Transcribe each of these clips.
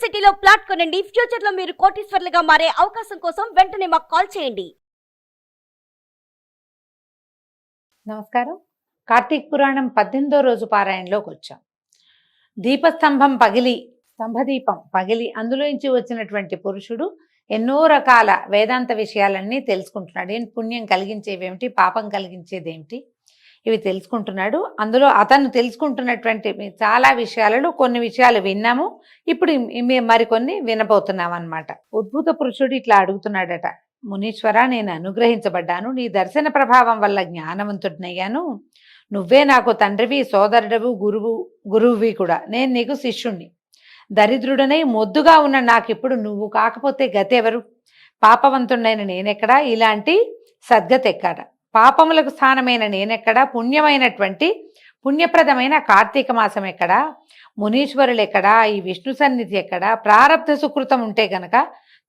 సిటీలో ప్లాట్ కొనండి. ఫ్యూచర్ లో మీరు కోటీశ్వర్లుగా మారే అవకాశం కోసం వెంటనే మాకు కాల్ చేయండి. నమస్కారం. కార్తీక పురాణం 18వ రోజు పారాయణలోకి వచ్చాం. దీపస్తంభం పగిలి, స్తంభదీపం పగిలి అందులోంచి వచ్చినటువంటి పురుషుడు ఎన్నో రకాల వేదాంత విషయాలన్నీ తెలుసుకుంటున్నాడు. ఏం పుణ్యం కలిగించేవేమిటి, పాపం కలిగించేదేమిటి, ఇవి తెలుసుకుంటున్నాడు. అందులో అతను తెలుసుకుంటున్నటువంటి చాలా విషయాలలో కొన్ని విషయాలు విన్నాము, ఇప్పుడు మరికొన్ని వినబోతున్నాం అన్నమాట. ఉద్భూత పురుషుడు ఇట్లా అడుగుతున్నాడట, మునీశ్వర, నేను అనుగ్రహించబడ్డాను, నీ దర్శన ప్రభావం వల్ల జ్ఞానవంతుడినయ్యాను. నువ్వే నాకు తండ్రివి, సోదరుడవు, గురువువి కూడా. నేను నీకు శిష్యుణ్ణి. దరిద్రుడనై మొద్దుగా ఉన్న నాకిప్పుడు నువ్వు కాకపోతే గతి ఎవరు? పాపవంతుడైన నేనెక్కడా, ఇలాంటి సద్గతి ఎక్కడ? పాపములకు స్థానమైన నేనెక్కడా, పుణ్యప్రదమైన కార్తీక మాసం ఎక్కడా, మునీశ్వరులు ఎక్కడా, ఈ విష్ణు సన్నిధి ఎక్కడా? ప్రారబ్ధ సుకృతం ఉంటే గనక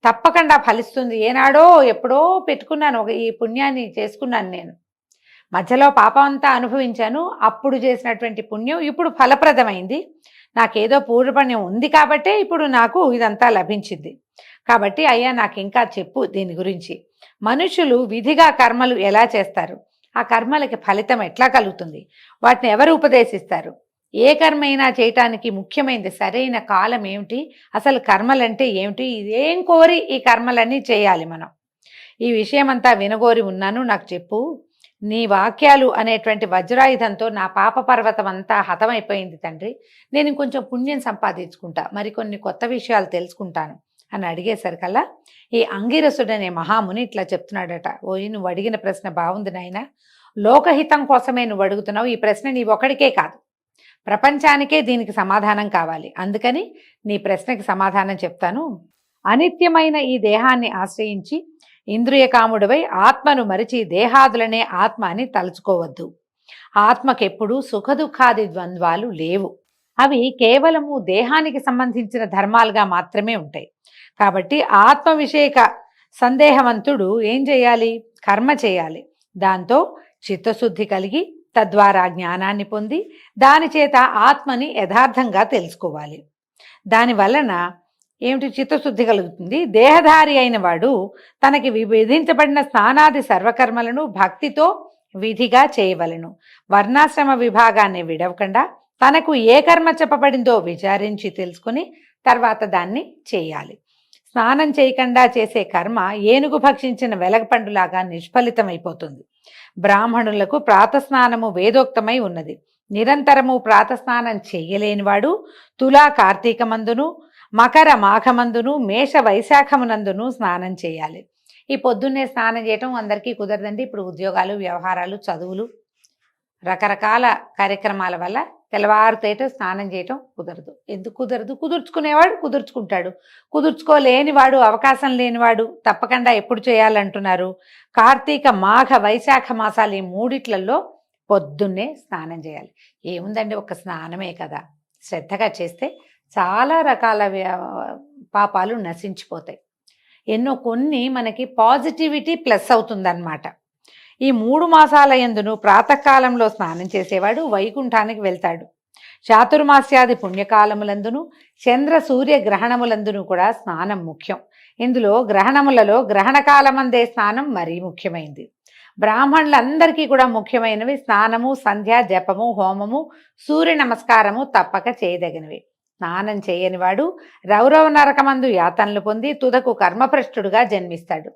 తప్పకుండా ఫలిస్తుంది. ఏనాడో ఎప్పుడో పెట్టుకున్నాను, ఈ పుణ్యాన్ని చేసుకున్నాను. నేను మధ్యలో పాపం అంతా అనుభవించాను, అప్పుడు చేసినటువంటి పుణ్యం ఇప్పుడు ఫలప్రదమైంది. నాకేదో పూర్వపుణ్యం ఉంది కాబట్టే ఇప్పుడు నాకు ఇదంతా లభించింది. కాబట్టి అయ్యా, నాకు ఇంకా చెప్పు దీని గురించి. మనుషులు విధిగా కర్మలు ఎలా చేస్తారు? ఆ కర్మలకి ఫలితం ఎట్లా కలుగుతుంది? వాటిని ఎవరు ఉపదేశిస్తారు? ఏ కర్మ అయినా చేయటానికి ముఖ్యమైనది సరైన కాలం ఏమిటి? అసలు కర్మలంటే ఏమిటి? ఇదేం కోరి ఈ కర్మలన్నీ చేయాలి మనం? ఈ విషయం అంతా వినగోరి ఉన్నాను, నాకు చెప్పు. నీ వాక్యాలు అనేటువంటి వజ్రాయుధంతో నా పాప పర్వతం అంతా హతమైపోయింది తండ్రి. నేను ఇంకొంచెం పుణ్యం సంపాదించుకుంటా, మరికొన్ని కొత్త విషయాలు తెలుసుకుంటాను అని అడిగేసరికల్లా ఈ అంగిరసుడనే మహాముని ఇట్లా చెప్తున్నాడట, ఓయి, నువ్వు అడిగిన ప్రశ్న బాగుంది నాయన. లోకహితం కోసమే నువ్వు అడుగుతున్నావు. ఈ ప్రశ్న నీ ఒక్కడికే కాదు, ప్రపంచానికే దీనికి సమాధానం కావాలి. అందుకని నీ ప్రశ్నకి సమాధానం చెప్తాను. అనిత్యమైన ఈ దేహాన్ని ఆశ్రయించి ఇంద్రియకాముడివై ఆత్మను మరిచి దేహాదులనే ఆత్మ అని తలుచుకోవద్దు. ఆత్మకెప్పుడు సుఖదుఖాది ద్వంద్వాలు లేవు. అవి కేవలము దేహానికి సంబంధించిన ధర్మాలుగా మాత్రమే ఉంటాయి. కాబట్టి ఆత్మ విషయక సందేహవంతుడు ఏం చేయాలి? కర్మ చేయాలి. దాంతో చిత్తశుద్ధి కలిగి తద్వారా జ్ఞానాన్ని పొంది దాని చేత ఆత్మని యథార్థంగా తెలుసుకోవాలి. దాని వలన ఏమిటి? చిత్తశుద్ధి కలుగుతుంది. దేహధారి అయిన వాడు తనకి విధించబడిన స్నానాది సర్వకర్మలను భక్తితో విధిగా చేయవలను. వర్ణాశ్రమ విభాగాన్ని విడవకుండా తనకు ఏ కర్మ చెప్పబడిందో విచారించి తెలుసుకుని తర్వాత దాన్ని చేయాలి. స్నానం చేయకుండా చేసే కర్మ ఏనుగు భక్షించిన వెలగపండులాగా నిష్ఫలితమైపోతుంది. బ్రాహ్మణులకు ప్రాతస్నానము వేదోక్తమై ఉన్నది. నిరంతరము ప్రాతస్నానం చేయలేనివాడు తులా కార్తీకమందును, మకర మాఘమందును, మేష వైశాఖమునందును స్నానం చేయాలి. ఈ పొద్దున్నే స్నానం చేయటం అందరికీ కుదరదండి. ఇప్పుడు ఉద్యోగాలు, వ్యవహారాలు, చదువులు, రకరకాల కార్యక్రమాల వల్ల తెల్లవారుతేట స్నానం చేయటం కుదరదు. ఎందుకు కుదరదు? కుదుర్చుకునేవాడు కుదుర్చుకుంటాడు, కుదుర్చుకోలేనివాడు, అవకాశం లేనివాడు తప్పకుండా ఎప్పుడు చేయాలంటున్నారు? కార్తీక మాఘ వైశాఖ మాసాలు, ఈ మూడిట్లలో పొద్దున్నే స్నానం చేయాలి. ఏముందండి, ఒక స్నానమే కదా. శ్రద్ధగా చేస్తే చాలా రకాల పాపాలు నశించిపోతాయి. కొన్ని మనకి పాజిటివిటీ ప్లస్ అవుతుందన్నమాట. ఈ 3 మాసాల యందును ప్రాతకాలంలో స్నానం చేసేవాడు వైకుంఠానికి వెళ్తాడు. చాతుర్మాస్యాది పుణ్యకాలములందును చంద్ర సూర్య గ్రహణములందును కూడా స్నానం ముఖ్యం. ఇందులో గ్రహణములలో గ్రహణకాలమందే స్నానం మరీ ముఖ్యమైనది. బ్రాహ్మణులందరికీ కూడా ముఖ్యమైనవి స్నానము, సంధ్య, జపము, హోమము, సూర్య నమస్కారము తప్పక చేయదగినవి. స్నానం చేయనివాడు రౌరవ నరకమందు యాతనలు పొంది తుదకు కర్మభ్రష్టుడుగా జన్మిస్తాడు.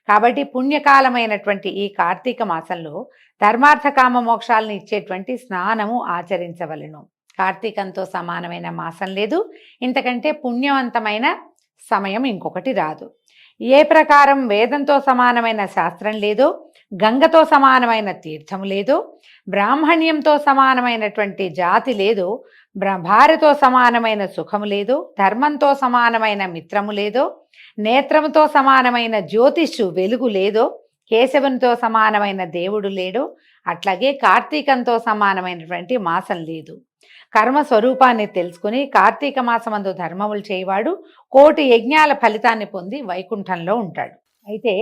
కాబట్టి పుణ్యకాలమైనటువంటి ఈ కార్తీక మాసంలో ధర్మార్థ కామ మోక్షాలను ఇచ్చేటువంటి స్నానము ఆచరించవలెను. కార్తీకంతో సమానమైన మాసం లేదు, ఇంతకంటే పుణ్యవంతమైన సమయం ఇంకొకటి రాదు. ఏ ప్రకారం వేదంతో సమానమైన శాస్త్రం లేదో, గంగతో సమానమైన తీర్థం లేదో, బ్రాహ్మణ్యంతో సమానమైనటువంటి జాతి లేదో, భార్యతో సమానమైన సుఖము లేదో, ధర్మంతో సమానమైన మిత్రము లేదో, నేత్రముతో సమానమైన జ్యోతిష్షు వెలుగు లేదో, కేశవునితో సమానమైన దేవుడు లేడో, అట్లాగే కార్తీకంతో సమానమైనటువంటి మాసం లేదు. కర్మ స్వరూపాన్ని తెలుసుకుని కార్తీక మాసమందు ధర్మములు చేయవాడు కోటి యజ్ఞాల ఫలితాన్ని పొంది వైకుంఠంలో ఉంటాడు. అయితే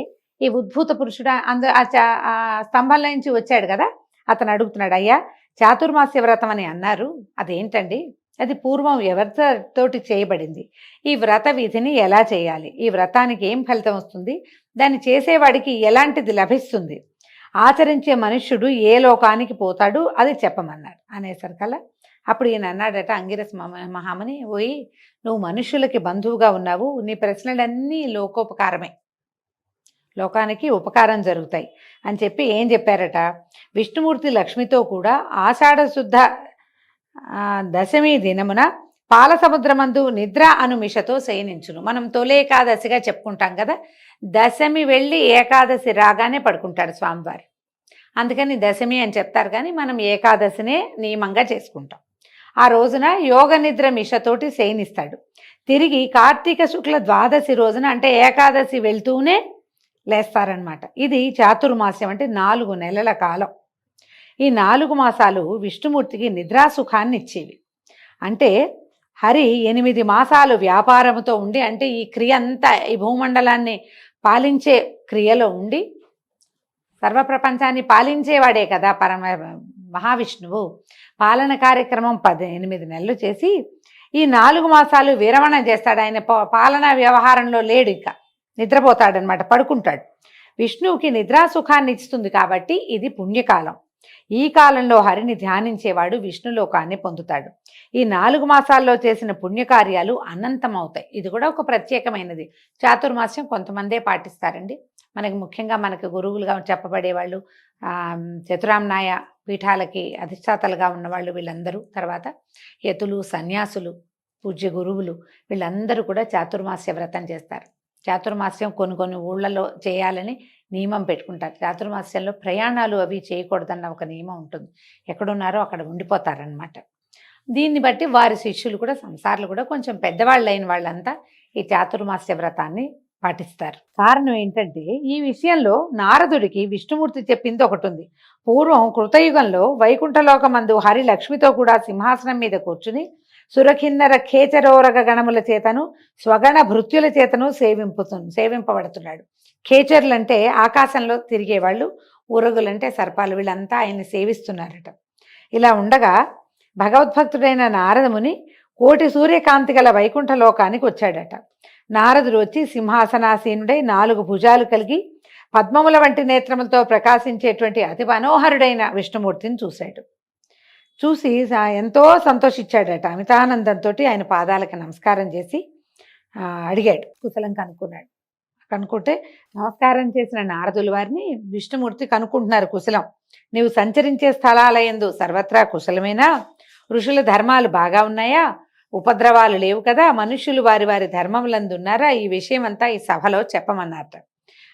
ఈ ఉద్భూత పురుషుడు ఆ స్తంభంలో నుంచి వచ్చాడు కదా, అతను అడుగుతున్నాడు, అయ్యా చాతుర్మాస్య వ్రతం అని అన్నారు, అదేంటండి అది పూర్వం ఎవరితోటి చేయబడింది, ఈ వ్రత విధిని ఎలా చేయాలి, ఈ వ్రతానికి ఏం ఫలితం వస్తుంది, దాన్ని చేసేవాడికి ఎలాంటిది లభిస్తుంది, ఆచరించే మనుష్యుడు ఏ లోకానికి పోతాడు, అది చెప్పమన్నాడు. అనేసరికల్లా అప్పుడు ఈయన అన్నాడట, అంగిరస్ మహాముని, పోయి నువ్వు మనుష్యులకి బంధువుగా ఉన్నావు, నీ ప్రశ్నలన్నీ లోకోపకారమే, లోకానికి ఉపకారం జరుగుతాయి అని చెప్పి ఏం చెప్పారట, విష్ణుమూర్తి లక్ష్మితో కూడా ఆషాఢ శుద్ధ దశమి దినమున పాల సముద్రమందు నిద్ర అనుమిషతో శయనించును. మనం తొలి ఏకాదశిగా చెప్పుకుంటాం కదా, దశమి వెళ్ళి ఏకాదశి రాగానే పడుకుంటాడు స్వామివారు, అందుకని దశమి అని చెప్తారు, కానీ మనం ఏకాదశినే నియమంగా చేసుకుంటాం. ఆ రోజున యోగ నిద్ర మిషతోటి శయనిస్తాడు. తిరిగి కార్తీక శుక్ల ద్వాదశి రోజున అంటే ఏకాదశి వెళ్తూనే లేస్తారనమాట. ఇది చాతుర్మాస్యం, అంటే 4 నెలల కాలం. ఈ 4 మాసాలు విష్ణుమూర్తికి నిద్రాసుఖాన్ని ఇచ్చేవి. అంటే హరి 8 మాసాలు వ్యాపారముతో ఉండి, అంటే ఈ క్రియ అంతా ఈ భూమండలాన్ని పాలించే క్రియలో ఉండి, సర్వప్రపంచాన్ని పాలించేవాడే కదా మహావిష్ణువు. పాలన కార్యక్రమం 8 నెలలు చేసి ఈ 4 మాసాలు విరమణ చేస్తాడు. ఆయన పాలనా వ్యవహారంలో లేడు, ఇక నిద్రపోతాడనమాట, పడుకుంటాడు. విష్ణువుకి నిద్రాసుఖాన్ని ఇస్తుంది కాబట్టి ఇది పుణ్యకాలం. ఈ కాలంలో హరిని ధ్యానించేవాడు విష్ణులోకాన్ని పొందుతాడు. ఈ 4 మాసాల్లో చేసిన పుణ్యకార్యాలు అనంతమవుతాయి. ఇది కూడా ఒక ప్రత్యేకమైనది. చాతుర్మాస్యం కొంతమందే పాటిస్తారండి. మనకి ముఖ్యంగా మనకి గురువులుగా చెప్పబడేవాళ్ళు, చతురామ్నాయ పీఠాలకి అధిష్టాతలుగా ఉన్నవాళ్ళు వీళ్ళందరూ, తర్వాత యతులు, సన్యాసులు, పూజ్య గురువులు, వీళ్ళందరూ కూడా చాతుర్మాస్య వ్రతం చేస్తారు. చాతుర్మాస్యం కొన్ని ఊళ్ళలో చేయాలని నియమం పెట్టుకుంటారు. చాతుర్మాస్యంలో ప్రయాణాలు అవి చేయకూడదన్న ఒక నియమం ఉంటుంది. ఎక్కడున్నారో అక్కడ ఉండిపోతారనమాట. దీన్ని బట్టి వారి శిష్యులు కూడా, సంసారులు కూడా, కొంచెం పెద్దవాళ్ళు అయిన వాళ్ళంతా ఈ చాతుర్మాస్య వ్రతాన్ని పాటిస్తారు. కారణం ఏంటంటే, ఈ విషయంలో నారదుడికి విష్ణుమూర్తి చెప్పింది ఒకటి ఉంది. పూర్వం కృతయుగంలో వైకుంఠలోకమందు హరి లక్ష్మితో కూడా సింహాసనం మీద కూర్చుని సురకిన్నర ఖేచరోరగ గణముల చేతను స్వగణ భృత్యుల చేతను సేవింపబడుతున్నాడు. ఖేచరులంటే ఆకాశంలో తిరిగేవాళ్ళు, ఊరగులంటే సర్పాలు, వీళ్ళంతా ఆయన్ని సేవిస్తున్నారట. ఇలా ఉండగా భగవద్భక్తుడైన నారదముని కోటి సూర్యకాంతి గల వైకుంఠ లోకానికి వచ్చాడట. నారదుడు వచ్చి సింహాసనాసీనుడై 4 భుజాలు కలిగి పద్మముల వంటి నేత్రములతో ప్రకాశించేటువంటి అతి మనోహరుడైన విష్ణుమూర్తిని చూశాడు. చూసి ఎంతో సంతోషించాడట. అమితానందంతో ఆయన పాదాలకు నమస్కారం చేసి అడిగాడు, కుశలం కనుక్కున్నాడు. కనుక్కుంటే నమస్కారం చేసిన నారదుల వారిని విష్ణుమూర్తి కనుక్కుంటున్నారు కుశలం. నీవు సంచరించే స్థలాలయందు సర్వత్రా కుశలమేనా? ఋషుల ధర్మాలు బాగా ఉన్నాయా? ఉపద్రవాలు లేవు కదా? మనుష్యులు వారి వారి ధర్మములందు ఉన్నారా? ఈ విషయం అంతా ఈ సభలో చెప్పమన్నారట.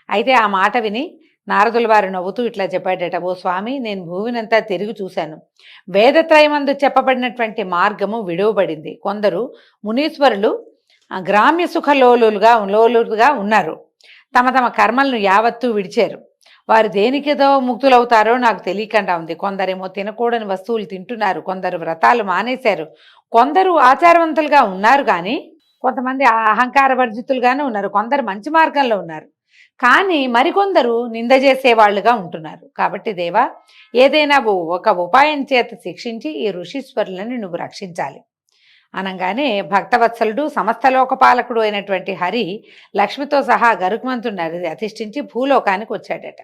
అయితే ఆ మాట విని నారదుల వారు నవ్వుతూ ఇట్లా చెప్పాడట, ఓ స్వామి, నేను భూమినంతా తిరిగి చూశాను. వేదత్రయమందు చెప్పబడినటువంటి మార్గము విడువబడింది. కొందరు మునీశ్వరులు గ్రామ్య లోలుగా ఉన్నారు. తమ తమ కర్మలను యావత్తూ విడిచారు. వారు దేనికేదో ముక్తులవుతారో నాకు తెలియకుండా ఉంది. కొందరేమో తినకూడని వస్తువులు తింటున్నారు, కొందరు వ్రతాలు మానేశారు, కొందరు ఆచారవంతులుగా ఉన్నారు, కానీ కొంతమంది అహంకార వర్జితులుగానే ఉన్నారు, కొందరు మంచి మార్గంలో ఉన్నారు, కానీ మరికొందరు నింద చేసేవాళ్ళుగా ఉంటున్నారు. కాబట్టి దేవా, ఏదైనా ఒక ఉపాయం చేత శిక్షించి ఈ ఋషీశ్వరులని నువ్వు రక్షించాలి అనగానే భక్తవత్సలుడు సమస్త లోకపాలకుడు అయినటువంటి హరి లక్ష్మితో సహా గరుకుమంతుడిని అధిష్ఠించి భూలోకానికి వచ్చాడట.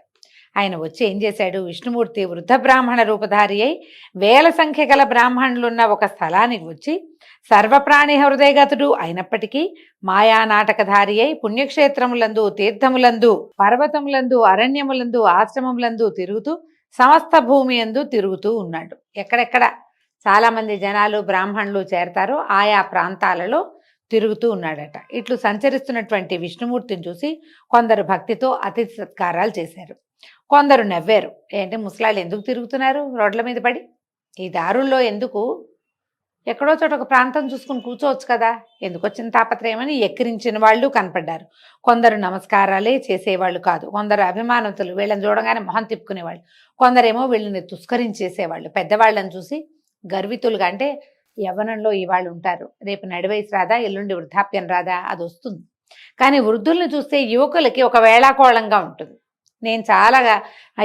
ఆయన వచ్చి ఏం చేశాడు, విష్ణుమూర్తి వృద్ధ బ్రాహ్మణ రూపధారి అయి వేల సంఖ్య గల బ్రాహ్మణులున్న ఒక స్థలానికి వచ్చి సర్వప్రాణి హృదయగతుడు అయినప్పటికీ మాయా నాటకధారి అయి పుణ్యక్షేత్రములందు, తీర్థములందు, పర్వతములందు, అరణ్యములందు, ఆశ్రమములందు తిరుగుతూ సమస్త భూమి యందు తిరుగుతూ ఉన్నాడు. ఎక్కడెక్కడ చాలామంది జనాలు బ్రాహ్మణులు చేరతారో ఆయా ప్రాంతాలలో తిరుగుతూ ఉన్నాడట. ఇట్లు సంచరిస్తున్నటువంటి విష్ణుమూర్తిని చూసి కొందరు భక్తితో అతిథి సత్కారాలు చేశారు, కొందరు నవ్వారు. ఏంటి ముసలాళ్ళు ఎందుకు తిరుగుతున్నారు రోడ్ల మీద పడి, ఈ దారుల్లో ఎందుకు, ఎక్కడో చోట ఒక ప్రాంతం చూసుకుని కూర్చోవచ్చు కదా, ఎందుకు వచ్చిన తాపత్రయమని ఎక్కిరించిన వాళ్ళు కనపడ్డారు. కొందరు నమస్కారాలే చేసేవాళ్ళు కాదు, కొందరు అభిమానతులు, వీళ్ళని చూడగానే మొహం తిప్పుకునేవాళ్ళు, కొందరేమో వీళ్ళని తుస్కరించేసేవాళ్ళు. పెద్దవాళ్ళని చూసి గర్వితులుగా, అంటే యవ్వనంలో ఇవాళ్ళు ఉంటారు, రేపు నడివయసు రాదా, ఎల్లుండి వృద్ధాప్యం రాదా, అది వస్తుంది. కానీ వృద్ధుల్ని చూస్తే యువకులకి ఒక వేళాకోళంగా ఉంటుంది. నేను చాలా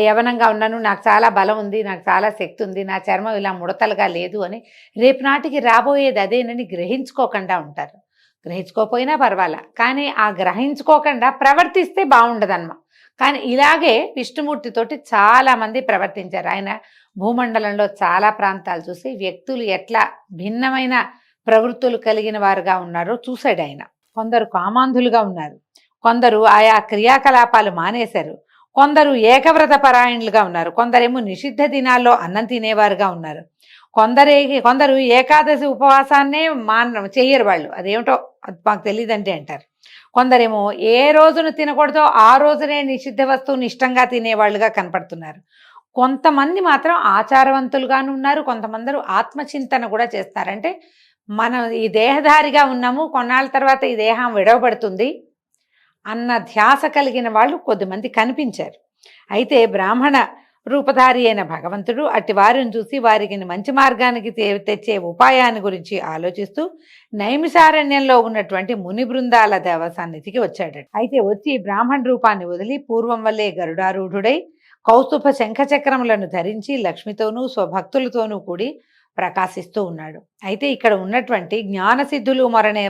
యవనంగా ఉన్నాను, నాకు చాలా బలం ఉంది, నాకు చాలా శక్తి ఉంది, నా చర్మం ఇలా ముడతలుగా లేదు అని రేపు నాటికి రాబోయేది అదేనని గ్రహించుకోకుండా ఉంటారు. గ్రహించుకోకపోయినా పర్వాలా, కానీ ఆ గ్రహించుకోకుండా ప్రవర్తిస్తే బాగుండదన్నమా. కానీ ఇలాగే విష్ణుమూర్తితోటి చాలామంది ప్రవర్తించారు. ఆయన భూమండలంలో చాలా ప్రాంతాలు చూసి వ్యక్తులు ఎట్లా భిన్నమైన ప్రవృత్తులు కలిగిన వారుగా ఉన్నారో చూశాడు ఆయన. కొందరు కామాంధులుగా ఉన్నారు, కొందరు ఆయా క్రియాకలాపాలు మానేశారు, కొందరు ఏకవ్రత పరాయణులుగా ఉన్నారు, కొందరేమో నిషిద్ధ దినాల్లో అన్నం తినేవారుగా ఉన్నారు, కొందరు ఏకాదశి ఉపవాసాన్నే చెయ్యరు వాళ్ళు, అదేమిటో అది మాకు తెలియదంటే అంటారు. కొందరేమో ఏ రోజును తినకూడదో ఆ రోజునే నిషిద్ధ వస్తువుని ఇష్టంగా తినేవాళ్ళుగా కనపడుతున్నారు. కొంతమంది మాత్రం ఆచారవంతులుగాను ఉన్నారు, కొంతమంది ఆత్మచింతన కూడా చేస్తారంటే మనం ఈ దేహధారిగా ఉన్నాము, కొన్నాళ్ళ తర్వాత ఈ దేహం విడవబడుతుంది అన్న ధ్యాస కలిగిన వాళ్ళు కొద్దిమంది కనిపించారు. అయితే బ్రాహ్మణ రూపధారి అయిన భగవంతుడు అట్టి వారిని చూసి వారికి మంచి మార్గానికి తెచ్చే ఉపాయాన్ని గురించి ఆలోచిస్తూ నైమిషారణ్యంలో ఉన్నటువంటి ముని బృందాల దేవ సన్నిధికి వచ్చాడు. అయితే వచ్చి బ్రాహ్మణ రూపాన్ని వదిలి పూర్వం వల్లే గరుడారూఢుడై కౌస్తుభ శంఖచక్రములను ధరించి లక్ష్మితోనూ స్వభక్తులతోనూ కూడి ప్రకాశిస్తూ ఉన్నాడు. అయితే ఇక్కడ ఉన్నటువంటి జ్ఞానసిద్ధులు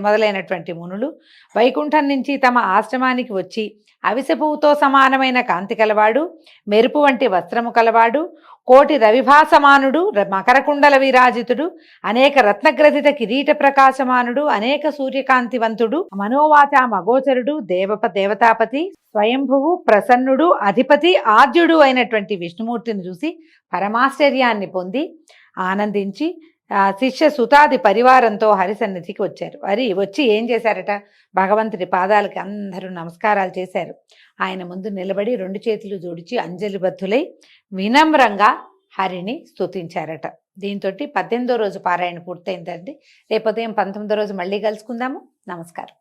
మొదలైనటువంటి మునులు వైకుంఠం నుంచి తమ ఆశ్రమానికి వచ్చి అవిసెపువ్వుతో సమానమైన కాంతి కలవాడు, మెరుపు వంటి వస్త్రము కలవాడు, కోటి రవిభాసమానుడు, మకరకుండల విరాజితుడు, అనేక రత్నగ్రథిత కిరీట ప్రకాశమానుడు, అనేక సూర్యకాంతివంతుడు, మనోవాచ మగోచరుడు, దేవతాపతి, స్వయంభువు, ప్రసన్నుడు, అధిపతి, ఆద్యుడు అయినటువంటి విష్ణుమూర్తిని చూసి పరమాశ్చర్యాన్ని పొంది ఆనందించి శిష్య సుతాది పరివారంతో హరిసన్నిధికి వచ్చారు. వచ్చి ఏం చేశారట, భగవంతుడి పాదాలకి అందరూ నమస్కారాలు చేశారు. ఆయన ముందు నిలబడి 2 చేతులు జోడించి అంజలిబద్ధులై వినమ్రంగా హరిని స్తుతించారట. దీంతో 18వ రోజు పారాయణ పూర్తయిందండి. రేపు ఉదయం 19వ రోజు మళ్ళీ కలుసుకుందాము. నమస్కారం.